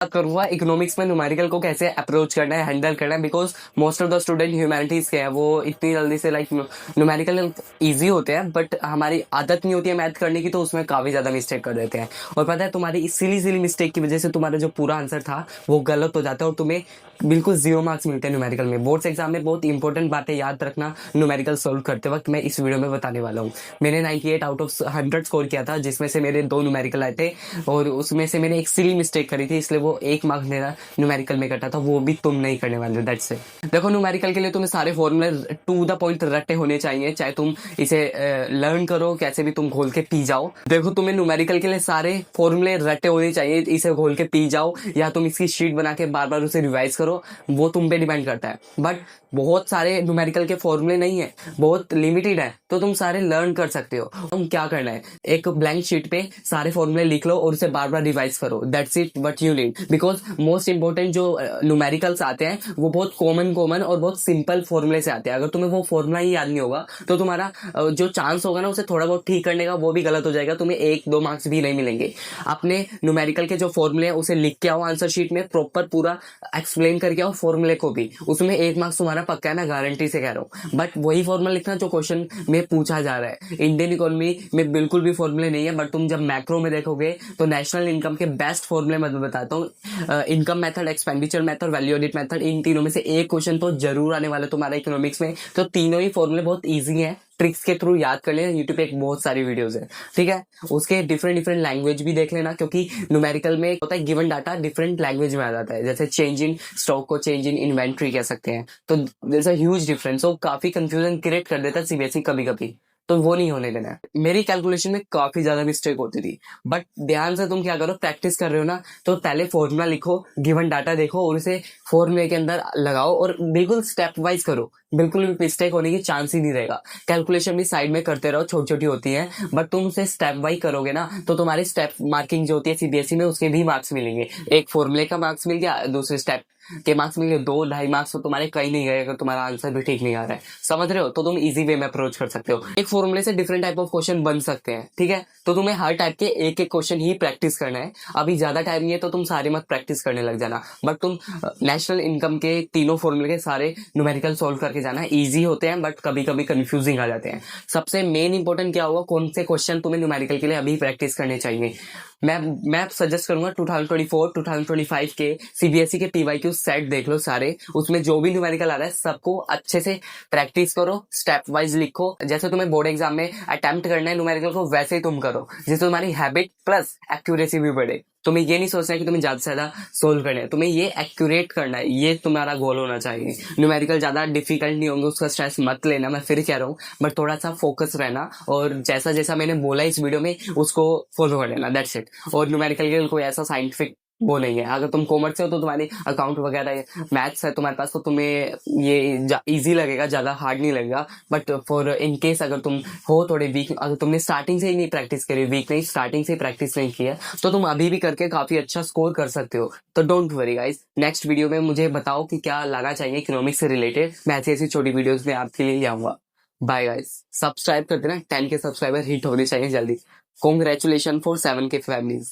बात करूंगा इकोनॉमिक्स में न्यूमेरिकल को कैसे अप्रोच करना है, हैंडल करना है, because most of the student humanities के हैं, वो इतनी जल्दी से लाइक न्यूमेरिकल इजी होते हैं बट हमारी आदत नहीं होती है मैथ करने की, तो उसमें काफी ज्यादा मिस्टेक कर देते हैं। और पता है तुम्हारी इस सिली मिस्टेक की वजह से तुम्हारा जो पूरा आंसर था वो गलत हो जाता है और तुम्हें बिल्कुल 0 मार्क्स मिलते हैं न्यूमेरिकल में। बोर्ड्स एग्जाम में बहुत इंपॉर्टेंट बातें याद रखना न्यूमेरिकल सोल्व करते वक्त मैं इस वीडियो में बताने वाला हूँ। मैंने 98 आउट ऑफ 100 स्कोर किया था, जिसमें से मेरे 2 न्यूमेरिकल आए थे और उसमें से मैंने एक सिली मिस्टेक करी थी, इसलिए वो 1 मार्क्स मेरा न्यूमेरिकल में कटा था। वो भी तुम नहीं करने वाले, दैट्स इट। देखो न्यूमेरिकल के लिए तुम्हें सारे फॉर्मूले टू द पॉइंट रट्टे होने चाहिए, चाहे तुम इसे लर्न करो कैसे भी तुम घोल के पी जाओ। देखो तुम्हें न्यूमेरिकल के लिए सारे फॉर्मूले रट्टे होने चाहिए, इसे घोल के पी जाओ या तुम इसकी शीट बना के बार बार उसे रिवाइज करो, वो तुम पे डिपेंड करता है। बट बहुत सारे न्यूमेरिकल के फॉर्मूले नहीं है, बहुत लिमिटेड है, तो तुम सारे लर्न कर सकते हो। तुम क्या करना है, एक ब्लैंक शीट पे सारे फॉर्मूले लिख लो और उसे बार बार रिवाइज करो, that's it what you need. Because most important जो न्यूमेरिकल्स आते हैं वो बहुत कॉमन और बहुत सिंपल फॉर्मूले से आते हैं। अगर तुम्हें वो फॉर्मूला ही याद नहीं होगा तो तुम्हारा जो चांस होगा ना उसे थोड़ा बहुत ठीक करने का वो भी गलत हो जाएगा, तुम्हें 1-2 मार्क्स भी नहीं मिलेंगे। अपने न्यूमेरिकल के जो फॉर्मूले है उसे लिख के आओ आंसर शीट में, प्रॉपर पूरा एक्सप्लेन करके आओ फॉर्मूले को भी, उसमें 1 मार्क्स तुम्हारा पक्का है, मैं गारंटी से कह रहा हूँ। बट वही फॉर्मूला लिखना जो क्वेश्चन में पूछा जा रहा है। इंडियन इकोनॉमी में बिल्कुल भी फॉर्मूले नहीं है, बट तुम जब मैक्रो में देखोगे तो नेशनल इनकम के बेस्ट फॉर्मूले मैं बताता हूँ। Income method, expenditure method, value added method, इन तीनों में से एक क्वेश्चन तो जरूर आने वाला तुम्हारा इकोनॉमिक्स में। तो तीनों ही फॉर्मूले बहुत ईजी है, ट्रिक्स के थ्रू याद कर लेना। यूट्यूब पे एक बहुत सारी वीडियोस है, ठीक है। उसके डिफरेंट लैंग्वेज भी देख लेना, क्योंकि न्यूमेरिकल में होता है गिवन डाटा डिफरेंट लैंग्वेज में आ जाता है। जैसे चेंज इन स्टॉक को चेंज इन इन्वेंट्री कह सकते हैं, तो there is a huge difference. वो काफी कंफ्यूजन क्रिएट कर देता है सीबीएसई कभी कभी, तो वो नहीं होने देना है। मेरी कैलकुलेशन में काफी ज्यादा मिस्टेक होती थी, बट ध्यान से तुम क्या करो, प्रैक्टिस कर रहे हो ना, तो पहले फॉर्मूला लिखो, गिवन डाटा देखो और उसे फॉर्मूले के अंदर लगाओ और बिल्कुल स्टेप वाइज करो, बिल्कुल भी मिस्टेक होने की चांस ही नहीं रहेगा। कैलकुलेशन भी साइड में करते रहो, छोटी छोटी होती है, बट तुम उसे स्टेप वाइज करोगे ना तो तुम्हारी स्टेप मार्किंग जो होती है सीबीएसई में उसके भी मार्क्स मिलेंगे। एक फॉर्मूले का मार्क्स मिल गया, दूसरे स्टेप के मार्क्स मिल गए, 2-2.5 मार्क्स तो तुम्हारे कहीं नहीं गए अगर तुम्हारा आंसर भी ठीक नहीं आ रहा है, समझ रहे हो। तो तुम इजी वे में अप्रोच कर सकते हो। एक फॉर्मूले से डिफरेंट टाइप ऑफ क्वेश्चन बन सकते हैं, ठीक है। तो तुम्हें हर टाइप के एक एक क्वेश्चन ही प्रैक्टिस करना है। अभी ज्यादा टाइम नहीं है तो तुम सारे मत प्रैक्टिस करने लग जाना, बट तुम नेशनल इनकम के तीनों फॉर्मूले के सारे न्यूमेरिकल सोल्व करके जाना। इजी होते हैं बट कभी कभी कंफ्यूजिंग आ जाते हैं। सबसे मेन इंपॉर्टेंट क्या होगा, कौन से क्वेश्चन तुम्हें न्यूमेरिकल के लिए अभी प्रैक्टिस करने चाहिए। मैं सजेस्ट करूंगा 2024-2025 के सीबीएसई के पीवाईक्यू सेट देख लो सारे, उसमें जो भी न्यूमेरिकल आ रहा है सबको अच्छे से प्रैक्टिस करो, स्टेप वाइज लिखो। जैसे तुम्हें बोर्ड एग्जाम में अटेम्प्ट करना है न्यूमेरिकल को, वैसे ही तुम करो, जिससे तुम्हारी हैबिट प्लस एक्यूरेसी भी बढ़े। तुम्हें ये नहीं सोचना है कि तुम्हें ज्यादा से ज्यादा सोल्व करना है, तुम्हें ये एक्यूरेट करना है, ये तुम्हारा गोल होना चाहिए। न्यूमेरिकल ज्यादा डिफिकल्ट नहीं होंगे, उसका स्ट्रेस मत लेना, मैं फिर कह रहा हूँ, बट थोड़ा सा फोकस रहना और जैसा जैसा मैंने बोला इस वीडियो में उसको फॉलो कर लेना, दैट्स इट। और न्यूमेरिकल के कोई ऐसा साइंटिफिक वो नहीं है। अगर तुम कॉमर्स से हो तो तुम्हारी अकाउंट वगैरह मैथ्स है तुम्हारे पास, तो तुम्हें ये इजी लगेगा, ज्यादा हार्ड नहीं लगेगा। बट फॉर इन केस अगर तुम हो थोड़े वीक, अगर तुमने स्टार्टिंग से ही नहीं प्रैक्टिस करी, वीक नहीं, स्टार्टिंग से ही प्रैक्टिस नहीं की है, तो तुम अभी भी करके काफी अच्छा स्कोर कर सकते हो। तो don't worry guys, next video में मुझे बताओ कि क्या लाना चाहिए इकोनॉमिक्स से रिलेटेड। मैं ऐसी छोटी वीडियोज में आपके लिए आऊंगा। बाय गाइस, सब्सक्राइब कर देना, 10 के सब्सक्राइबर हिट होने चाहिए जल्दी। कॉन्ग्रेचुलेशन फॉर 7 के फैमिलीज।